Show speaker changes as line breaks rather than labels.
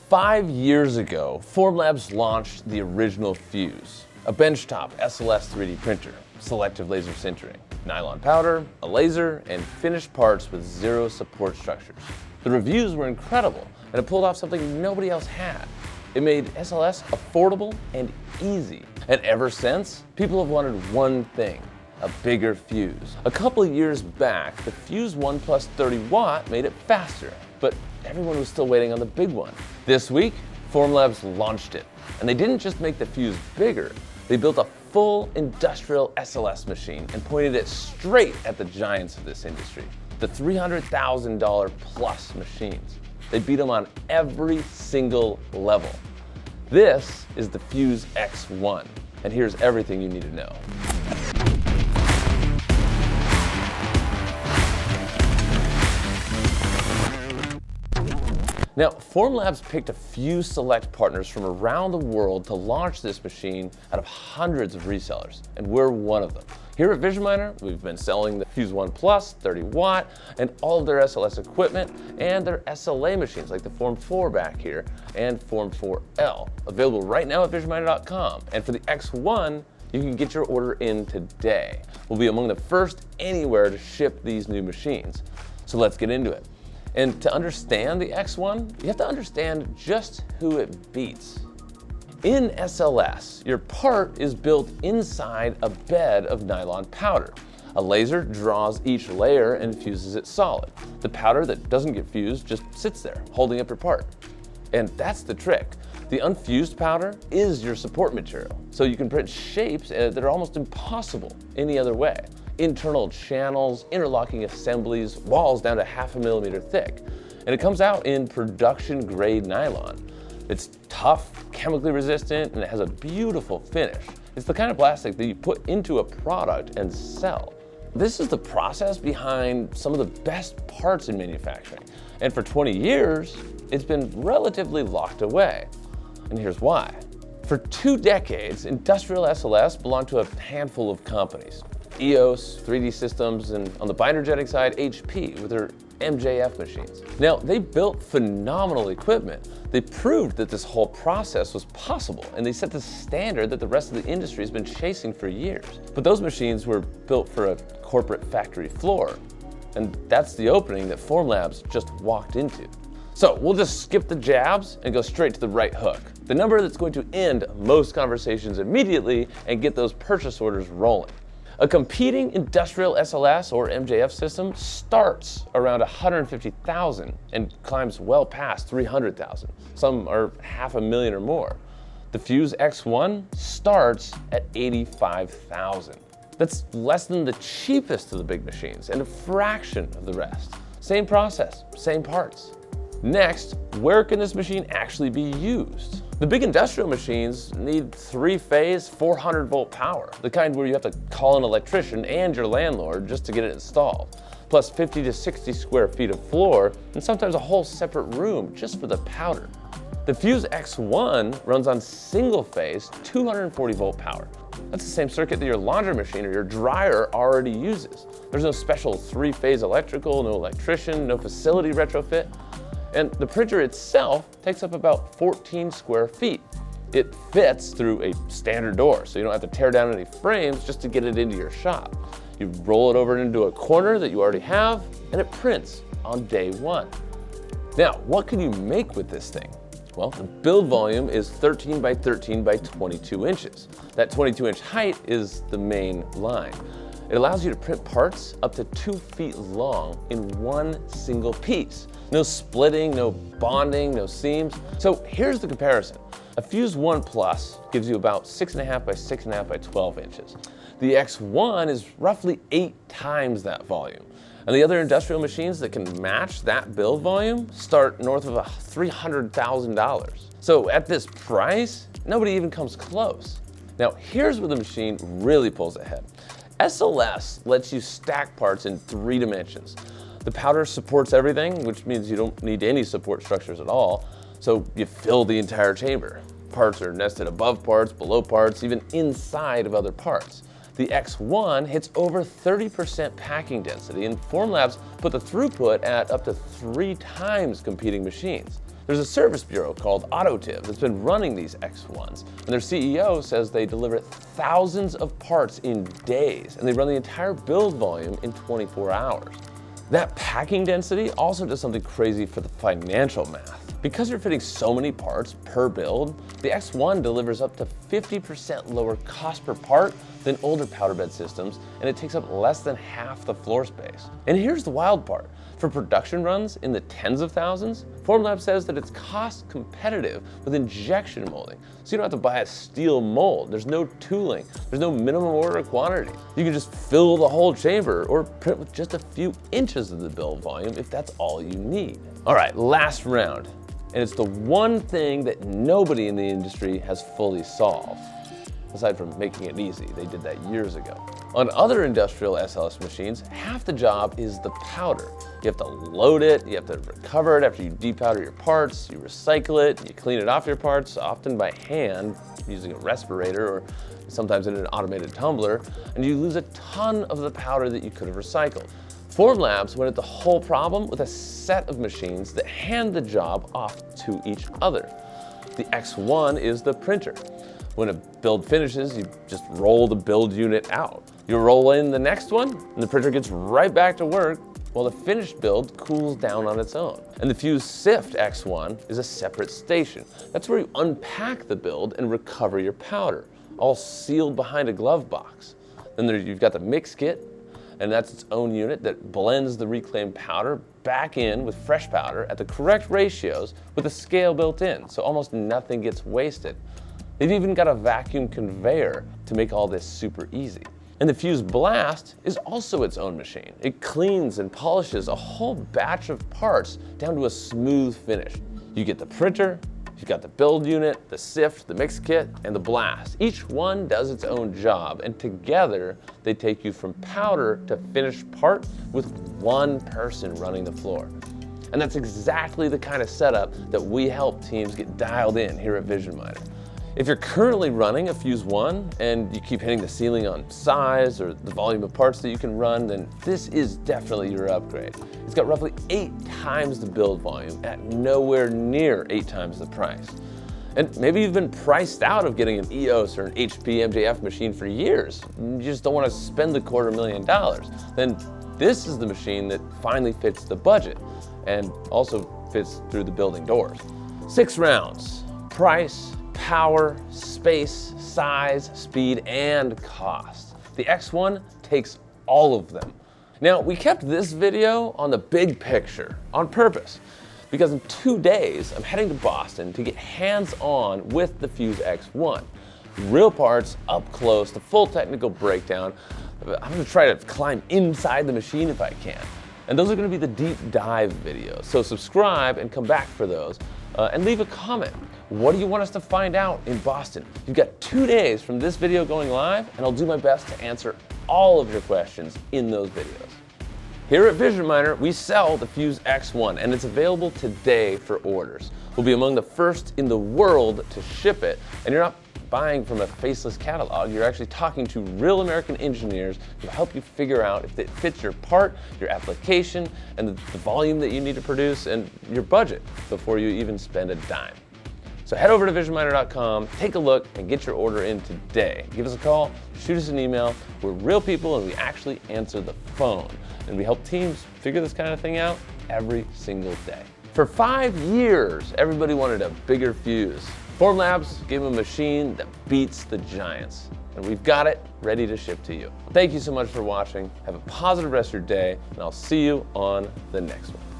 5 years ago, Formlabs launched the original Fuse, a benchtop SLS 3D printer, selective laser sintering, nylon powder, a laser, and finished parts with zero support structures. The reviews were incredible, and it pulled off something nobody else had. It made SLS affordable and easy. And ever since, people have wanted one thing: a bigger fuse. A couple of years back, the Fuse 1 Plus 30 watt made it faster, but everyone was still waiting on the big one. This week, Formlabs launched it, and they didn't just make the fuse bigger, they built a full industrial SLS machine and pointed it straight at the giants of this industry, the $300,000 plus machines. They beat them on every single level. This is the Fuse X1, and here's everything you need to know. Now, Formlabs picked a few select partners from around the world to launch this machine out of hundreds of resellers, and we're one of them. Here at Vision Miner, we've been selling the Fuse 1 Plus 30 watt and all of their SLS equipment and their SLA machines like the Form 4 back here and Form 4L, available right now at visionminer.com. And for the X1, you can get your order in today. We'll be among the first anywhere to ship these new machines. So let's get into it. And to understand the X1, you have to understand just who it beats. In SLS, your part is built inside a bed of nylon powder. A laser draws each layer and fuses it solid. The powder that doesn't get fused just sits there, holding up your part. And that's the trick. The unfused powder is your support material, so you can print shapes that are almost impossible any other way. Internal channels, interlocking assemblies, walls down to 0.5 millimeter thick. And it comes out in production grade nylon. It's tough, chemically resistant, and it has a beautiful finish. It's the kind of plastic that you put into a product and sell. This is the process behind some of the best parts in manufacturing. And for 20 years, it's been relatively locked away. And here's why. For 2 decades, industrial SLS belonged to a handful of companies. EOS, 3D Systems, and on the binder jetting side, HP with their MJF machines. Now, they built phenomenal equipment. They proved that this whole process was possible, and they set the standard that the rest of the industry has been chasing for years. But those machines were built for a corporate factory floor, and that's the opening that Formlabs just walked into. So we'll just skip the jabs and go straight to the right hook, the number that's going to end most conversations immediately and get those purchase orders rolling. A competing industrial SLS or MJF system starts around 150,000 and climbs well past 300,000. Some are 500,000 or more. The Fuse X1 starts at 85,000. That's less than the cheapest of the big machines and a fraction of the rest. Same process, same parts. Next, where can this machine actually be used? The big industrial machines need 3-phase, 400-volt power, the kind where you have to call an electrician and your landlord just to get it installed, plus 50 to 60 square feet of floor, and sometimes a whole separate room just for the powder. The Fuse X1 runs on single-phase, 240-volt power. That's the same circuit that your laundry machine or your dryer already uses. There's no special 3-phase electrical, no electrician, no facility retrofit. And the printer itself takes up about 14 square feet. It fits through a standard door, so you don't have to tear down any frames just to get it into your shop. You roll it over into a corner that you already have, and it prints on day one. Now, what can you make with this thing? Well, the build volume is 13 by 13 by 22 inches. That 22-inch height is the main line. It allows you to print parts up to 2 feet long in one single piece. No splitting, no bonding, no seams. So here's the comparison. A Fuse 1 Plus gives you about 6.5 by 6.5 by 12 inches. The X1 is roughly 8 times that volume. And the other industrial machines that can match that build volume start north of $300,000. So at this price, nobody even comes close. Now here's where the machine really pulls ahead. SLS lets you stack parts in 3 dimensions. The powder supports everything, which means you don't need any support structures at all, so you fill the entire chamber. Parts are nested above parts, below parts, even inside of other parts. The X1 hits over 30% packing density, and Formlabs put the throughput at up to 3 times competing machines. There's a service bureau called Autotiv that's been running these X1s, and their CEO says they deliver thousands of parts in days, and they run the entire build volume in 24 hours. That packing density also does something crazy for the financial math. Because you're fitting so many parts per build, the X1 delivers up to 50% lower cost per part than older powder bed systems, and it takes up less than half the floor space. And here's the wild part. For production runs in the tens of thousands, Formlabs says that it's cost competitive with injection molding. So you don't have to buy a steel mold. There's no tooling. There's no minimum order quantity. You can just fill the whole chamber or print with just a few inches of the build volume if that's all you need. All right, last round. And it's the one thing that nobody in the industry has fully solved. Aside from making it easy, they did that years ago. On other industrial SLS machines, half the job is the powder. You have to load it, you have to recover it after you depowder your parts, you recycle it, you clean it off your parts, often by hand, using a respirator or sometimes in an automated tumbler, and you lose a ton of the powder that you could have recycled. Formlabs went at the whole problem with a set of machines that hand the job off to each other. The X1 is the printer. When a build finishes, you just roll the build unit out. You roll in the next one, and the printer gets right back to work while the finished build cools down on its own. And the Fuse Sift X1 is a separate station. That's where you unpack the build and recover your powder, all sealed behind a glove box. Then you've got the mix kit, and that's its own unit that blends the reclaimed powder back in with fresh powder at the correct ratios with a scale built in, so almost nothing gets wasted. They've even got a vacuum conveyor to make all this super easy. And the Fuse Blast is also its own machine. It cleans and polishes a whole batch of parts down to a smooth finish. You get the printer, you've got the build unit, the Sift, the mix kit, and the Blast. Each one does its own job, and together they take you from powder to finished part with one person running the floor. And that's exactly the kind of setup that we help teams get dialed in here at VisionMiner. If you're currently running a Fuse 1 and you keep hitting the ceiling on size or the volume of parts that you can run, then this is definitely your upgrade. It's got roughly 8 times the build volume at nowhere near 8 times the price. And maybe you've been priced out of getting an EOS or an HP MJF machine for years. You just don't want to spend the $250,000. Then this is the machine that finally fits the budget and also fits through the building doors. 6 rounds, price, power, space, size, speed, and cost. The X1 takes all of them. Now, we kept this video on the big picture on purpose because in 2 days, I'm heading to Boston to get hands-on with the Fuse X1. Real parts, up close, the full technical breakdown. I'm gonna try to climb inside the machine if I can. And those are gonna be the deep dive videos. So subscribe and come back for those. And leave a comment. What do you want us to find out in Boston? You've got 2 days from this video going live, and I'll do my best to answer all of your questions in those videos. Here at VisionMiner, we sell the Fuse X1, and it's available today for orders. We'll be among the first in the world to ship it, and you're not buying from a faceless catalog. You're actually talking to real American engineers who help you figure out if it fits your part, your application, and the volume that you need to produce, and your budget before you even spend a dime. So head over to visionminer.com, take a look, and get your order in today. Give us a call, shoot us an email. We're real people, and we actually answer the phone. And we help teams figure this kind of thing out every single day. For 5 years, everybody wanted a bigger fuse. Formlabs gave them a machine that beats the giants. And we've got it ready to ship to you. Thank you so much for watching. Have a positive rest of your day, and I'll see you on the next one.